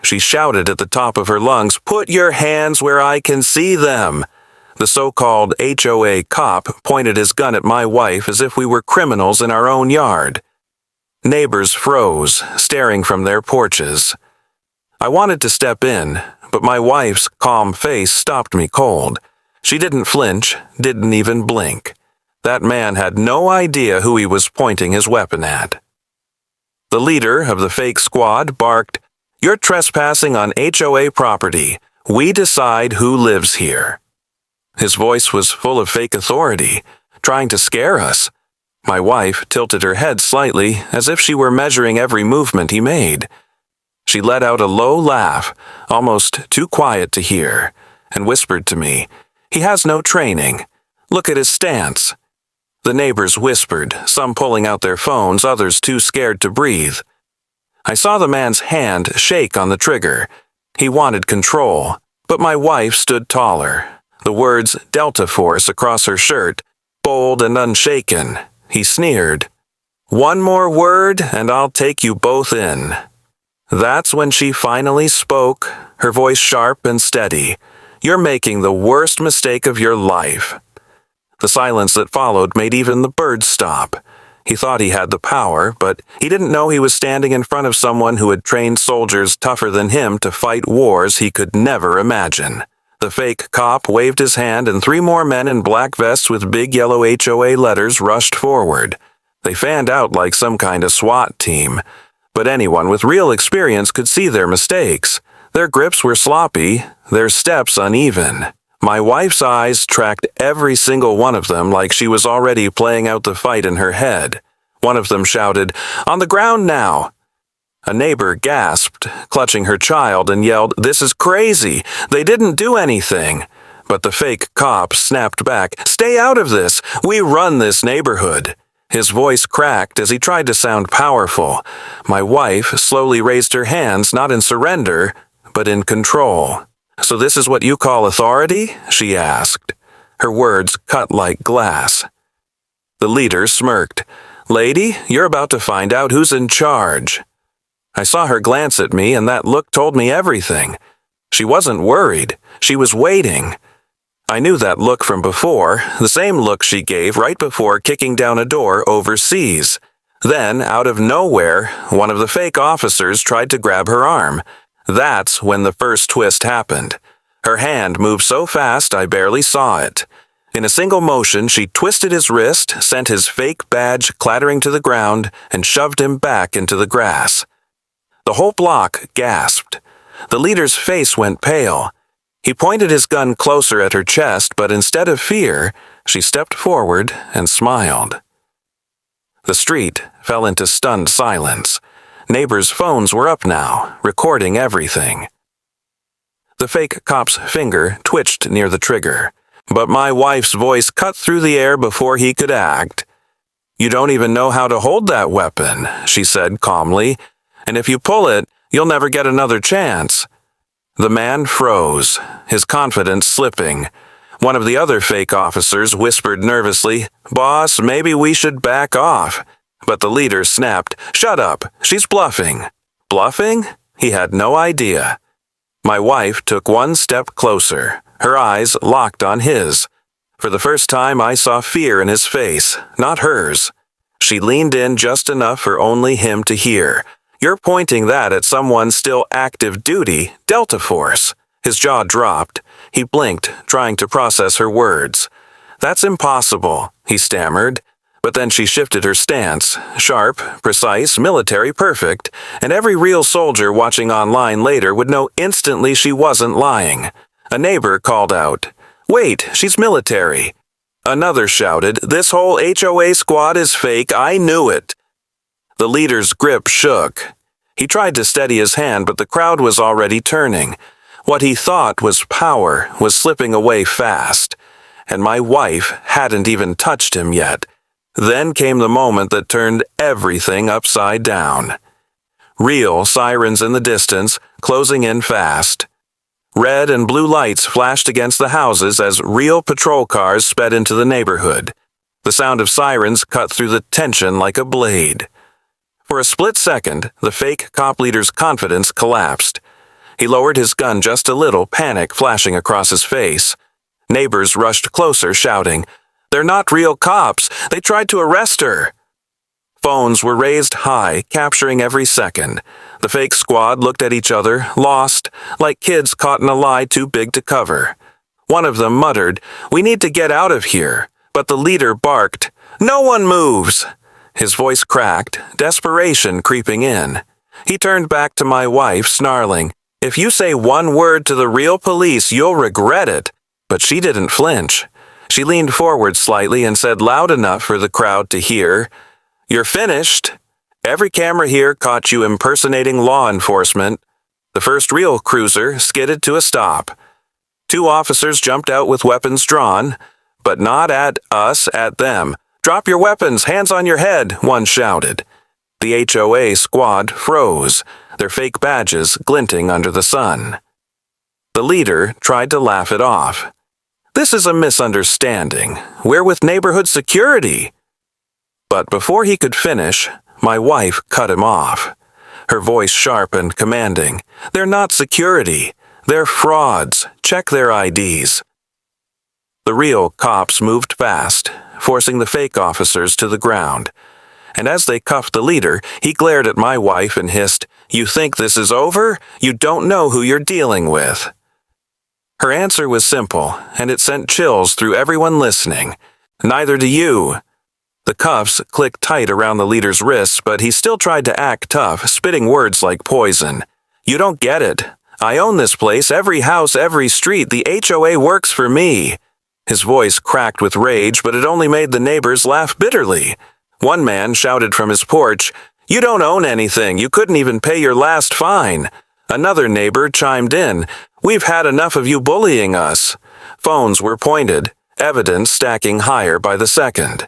She shouted at the top of her lungs, "Put your hands where I can see them!" The so-called HOA cop pointed his gun at my wife as if we were criminals in our own yard. Neighbors froze, staring from their porches. I wanted to step in, but my wife's calm face stopped me cold. She didn't flinch, didn't even blink. That man had no idea who he was pointing his weapon at. The leader of the fake squad barked, "You're trespassing on HOA property. We decide who lives here." His voice was full of fake authority, trying to scare us. My wife tilted her head slightly, as if she were measuring every movement he made. She let out a low laugh, almost too quiet to hear, and whispered to me, "He has no training. Look at his stance." The neighbors whispered, some pulling out their phones, others too scared to breathe. I saw the man's hand shake on the trigger. He wanted control, but my wife stood taller. The words Delta Force across her shirt, bold and unshaken. He sneered, "One more word and I'll take you both in." That's when she finally spoke, her voice sharp and steady. "You're making the worst mistake of your life." The silence that followed made even the birds stop. He thought he had the power, but he didn't know he was standing in front of someone who had trained soldiers tougher than him to fight wars he could never imagine. The fake cop waved his hand and 3 more men in black vests with big yellow HOA letters rushed forward. They fanned out like some kind of SWAT team. But anyone with real experience could see their mistakes. Their grips were sloppy, their steps uneven. My wife's eyes tracked every single one of them like she was already playing out the fight in her head. One of them shouted, "On the ground now!" A neighbor gasped, clutching her child, and yelled, "This is crazy! They didn't do anything!" But the fake cop snapped back, "Stay out of this! We run this neighborhood!" His voice cracked as he tried to sound powerful. My wife slowly raised her hands, not in surrender, but in control. "So this is what you call authority?" she asked. Her words cut like glass. The leader smirked. "Lady, you're about to find out who's in charge." I saw her glance at me, and that look told me everything. She wasn't worried. She was waiting. I knew that look from before, the same look she gave right before kicking down a door overseas. Then, out of nowhere, one of the fake officers tried to grab her arm. That's when the first twist happened. Her hand moved so fast I barely saw it. In a single motion, she twisted his wrist, sent his fake badge clattering to the ground, and shoved him back into the grass. The whole block gasped. The leader's face went pale. He pointed his gun closer at her chest, but instead of fear, she stepped forward and smiled. The street fell into stunned silence. Neighbors' phones were up now, recording everything. The fake cop's finger twitched near the trigger, but my wife's voice cut through the air before he could act. "You don't even know how to hold that weapon," she said calmly, "and if you pull it, you'll never get another chance." The man froze, his confidence slipping. One of the other fake officers whispered nervously, "Boss, maybe we should back off." But the leader snapped, "Shut up, she's bluffing." Bluffing? He had no idea. My wife took one step closer, her eyes locked on his. For the first time I saw fear in his face, not hers. She leaned in just enough for only him to hear. "You're pointing that at someone still active duty, Delta Force." His jaw dropped. He blinked, trying to process her words. "That's impossible," he stammered. But then she shifted her stance, sharp, precise, military perfect, and every real soldier watching online later would know instantly she wasn't lying. A neighbor called out, "Wait, she's military." Another shouted, "This whole HOA squad is fake, I knew it." The leader's grip shook. He tried to steady his hand, but the crowd was already turning. What he thought was power was slipping away fast, and my wife hadn't even touched him yet. Then came the moment that turned everything upside down. Real sirens in the distance, closing in fast. Red and blue lights flashed against the houses as real patrol cars sped into the neighborhood. The sound of sirens cut through the tension like a blade. For a split second, the fake cop leader's confidence collapsed. He lowered his gun just a little, panic flashing across his face. Neighbors rushed closer, shouting, "They're not real cops! They tried to arrest her!" Phones were raised high, capturing every second. The fake squad looked at each other, lost, like kids caught in a lie too big to cover. One of them muttered, "We need to get out of here," but the leader barked, "No one moves!" His voice cracked, desperation creeping in. He turned back to my wife, snarling, "If you say one word to the real police, you'll regret it." But she didn't flinch. She leaned forward slightly and said loud enough for the crowd to hear, "You're finished. Every camera here caught you impersonating law enforcement." The first real cruiser skidded to a stop. 2 officers jumped out with weapons drawn, but not at us, at them. "Drop your weapons, hands on your head," one shouted. The HOA squad froze, their fake badges glinting under the sun. The leader tried to laugh it off. "This is a misunderstanding. We're with neighborhood security." But before he could finish, my wife cut him off. Her voice sharp and commanding. "They're not security. They're frauds. Check their IDs." The real cops moved fast, forcing the fake officers to the ground. And as they cuffed the leader, he glared at my wife and hissed, "You think this is over? You don't know who you're dealing with." Her answer was simple, and it sent chills through everyone listening. "Neither do you." The cuffs clicked tight around the leader's wrists, but he still tried to act tough, spitting words like poison. "You don't get it. I own this place, every house, every street. The HOA works for me." His voice cracked with rage, but it only made the neighbors laugh bitterly. One man shouted from his porch, "You don't own anything. You couldn't even pay your last fine." Another neighbor chimed in, "We've had enough of you bullying us." Phones were pointed, evidence stacking higher by the second.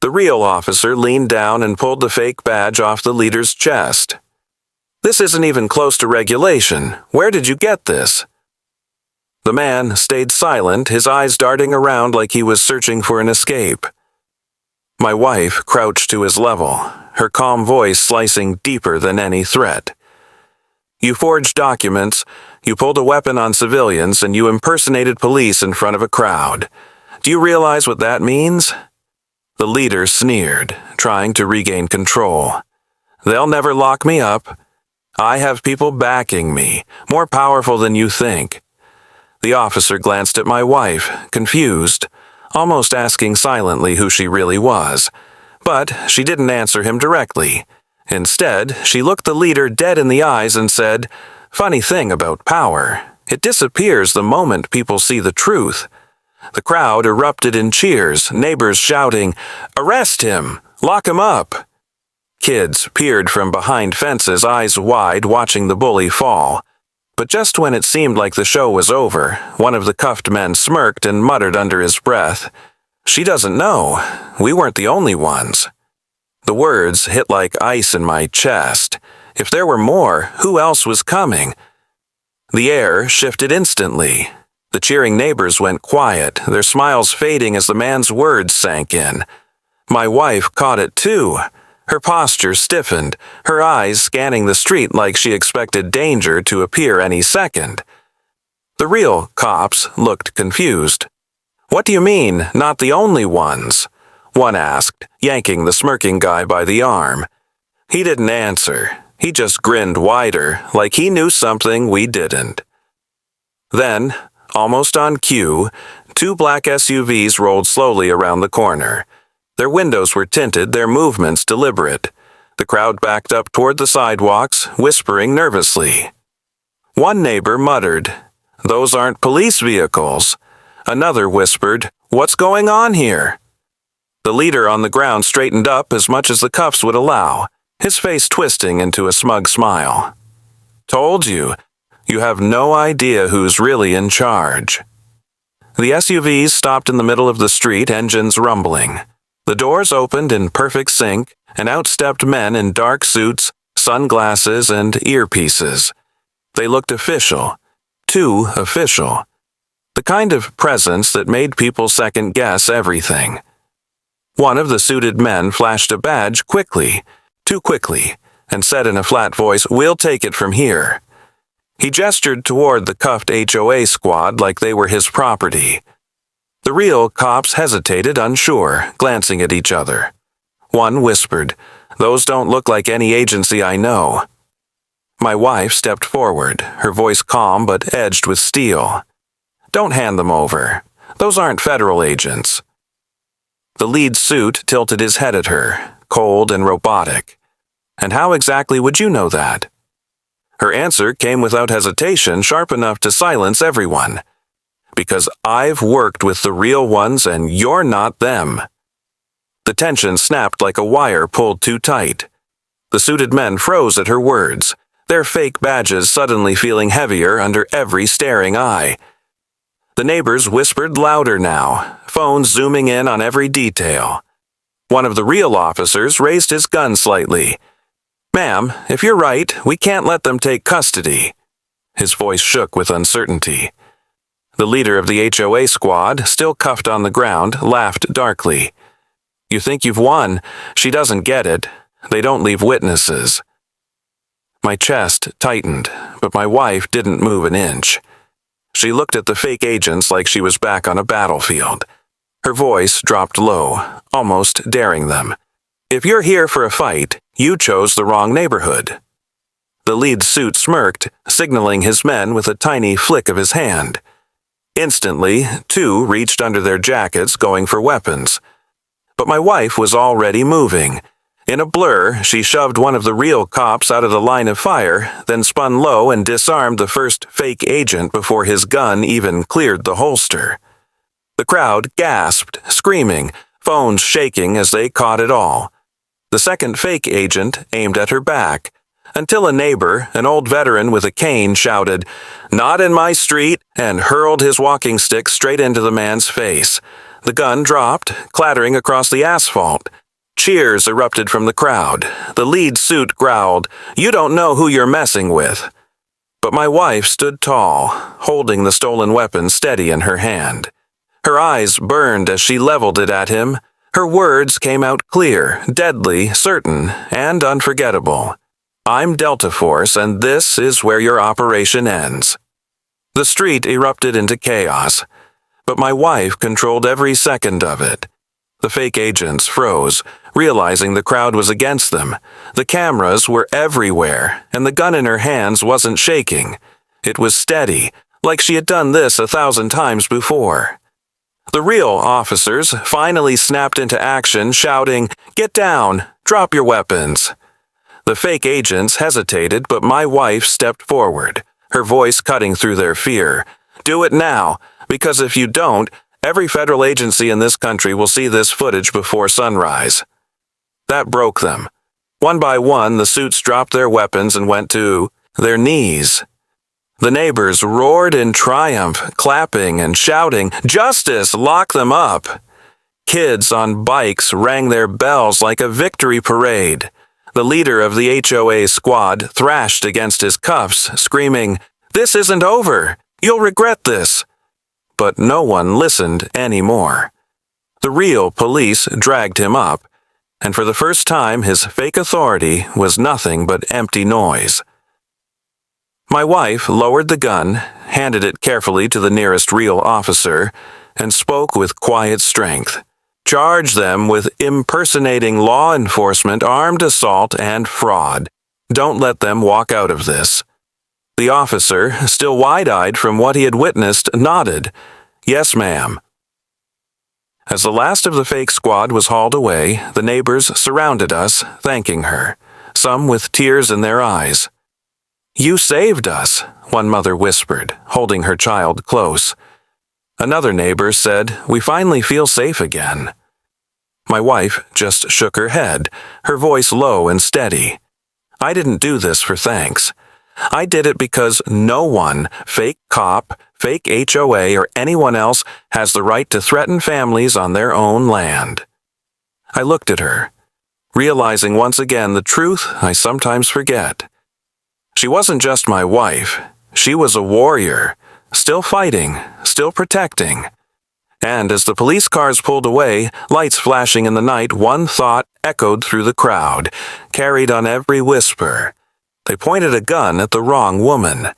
The real officer leaned down and pulled the fake badge off the leader's chest. "This isn't even close to regulation. Where did you get this?" The man stayed silent, his eyes darting around like he was searching for an escape. My wife crouched to his level, her calm voice slicing deeper than any threat. "You forged documents, you pulled a weapon on civilians, and you impersonated police in front of a crowd. Do you realize what that means?" The leader sneered, trying to regain control. "They'll never lock me up. I have people backing me, more powerful than you think." The officer glanced at my wife, confused, almost asking silently who she really was. But she didn't answer him directly. Instead, she looked the leader dead in the eyes and said, "Funny thing about power. It disappears the moment people see the truth." The crowd erupted in cheers, neighbors shouting, "Arrest him! Lock him up!" Kids peered from behind fences, eyes wide, watching the bully fall. But just when it seemed like the show was over, one of the cuffed men smirked and muttered under his breath, "She doesn't know. We weren't the only ones." The words hit like ice in my chest. If there were more, who else was coming? The air shifted instantly. The cheering neighbors went quiet, their smiles fading as the man's words sank in. My wife caught it too. Her posture stiffened, her eyes scanning the street like she expected danger to appear any second. The real cops looked confused. "What do you mean, not the only ones?" one asked, yanking the smirking guy by the arm. He didn't answer. He just grinned wider, like he knew something we didn't. Then, almost on cue, 2 black SUVs rolled slowly around the corner. Their windows were tinted, their movements deliberate. The crowd backed up toward the sidewalks, whispering nervously. One neighbor muttered, "Those aren't police vehicles." Another whispered, "What's going on here?" The leader on the ground straightened up as much as the cuffs would allow, his face twisting into a smug smile. "Told you. You have no idea who's really in charge." The SUVs stopped in the middle of the street, engines rumbling. The doors opened in perfect sync, and out stepped men in dark suits, sunglasses, and earpieces. They looked official, too official. The kind of presence that made people second-guess everything. One of the suited men flashed a badge quickly, too quickly, and said in a flat voice, "We'll take it from here." He gestured toward the cuffed HOA squad like they were his property. The real cops hesitated, unsure, glancing at each other. One whispered, "Those don't look like any agency I know." My wife stepped forward, her voice calm but edged with steel. "Don't hand them over. Those aren't federal agents." The lead suit tilted his head at her, cold and robotic. "And how exactly would you know that?" Her answer came without hesitation, sharp enough to silence everyone. "Because I've worked with the real ones and you're not them." The tension snapped like a wire pulled too tight. The suited men froze at her words, their fake badges suddenly feeling heavier under every staring eye. The neighbors whispered louder now, phones zooming in on every detail. One of the real officers raised his gun slightly. "Ma'am, if you're right, we can't let them take custody." His voice shook with uncertainty. The leader of the HOA squad, still cuffed on the ground, laughed darkly. "You think you've won. She doesn't get it. They don't leave witnesses." My chest tightened, but my wife didn't move an inch. She looked at the fake agents like she was back on a battlefield. Her voice dropped low, almost daring them. "If you're here for a fight, you chose the wrong neighborhood." The lead suit smirked, signaling his men with a tiny flick of his hand. Instantly, two reached under their jackets, going for weapons. But my wife was already moving. In a blur, she shoved one of the real cops out of the line of fire, then spun low and disarmed the first fake agent before his gun even cleared the holster. The crowd gasped, screaming, phones shaking as they caught it all. The second fake agent aimed at her back, until a neighbor, an old veteran with a cane, shouted, "Not in my street," and hurled his walking stick straight into the man's face. The gun dropped, clattering across the asphalt. Cheers erupted from the crowd. The lead suit growled, "You don't know who you're messing with." But my wife stood tall, holding the stolen weapon steady in her hand. Her eyes burned as she leveled it at him. Her words came out clear, deadly, certain, and unforgettable. "I'm Delta Force, and this is where your operation ends." The street erupted into chaos, but my wife controlled every second of it. The fake agents froze, realizing the crowd was against them. The cameras were everywhere, and the gun in her hands wasn't shaking. It was steady, like she had done this 1,000 times before. The real officers finally snapped into action, shouting, "Get down! Drop your weapons!" The fake agents hesitated, but my wife stepped forward, her voice cutting through their fear. "Do it now, because if you don't, every federal agency in this country will see this footage before sunrise." That broke them. One by one, the suits dropped their weapons and went to their knees. The neighbors roared in triumph, clapping and shouting, "Justice! Lock them up!" Kids on bikes rang their bells like a victory parade. The leader of the HOA squad thrashed against his cuffs, screaming, "This isn't over! You'll regret this!" But no one listened anymore. The real police dragged him up, and for the first time his fake authority was nothing but empty noise. My wife lowered the gun, handed it carefully to the nearest real officer, and spoke with quiet strength. "Charge them with impersonating law enforcement, armed assault, and fraud. Don't let them walk out of this." The officer, still wide-eyed from what he had witnessed, nodded. "Yes, ma'am." As the last of the fake squad was hauled away, the neighbors surrounded us, thanking her, some with tears in their eyes. "You saved us," one mother whispered, holding her child close. Another neighbor said, "We finally feel safe again." My wife just shook her head, her voice low and steady. "I didn't do this for thanks. I did it because no one, fake cop, fake HOA, or anyone else, has the right to threaten families on their own land." I looked at her, realizing once again the truth I sometimes forget. She wasn't just my wife. She was a warrior, still fighting, still protecting. And as the police cars pulled away, lights flashing in the night, one thought echoed through the crowd, carried on every whisper. They pointed a gun at the wrong woman.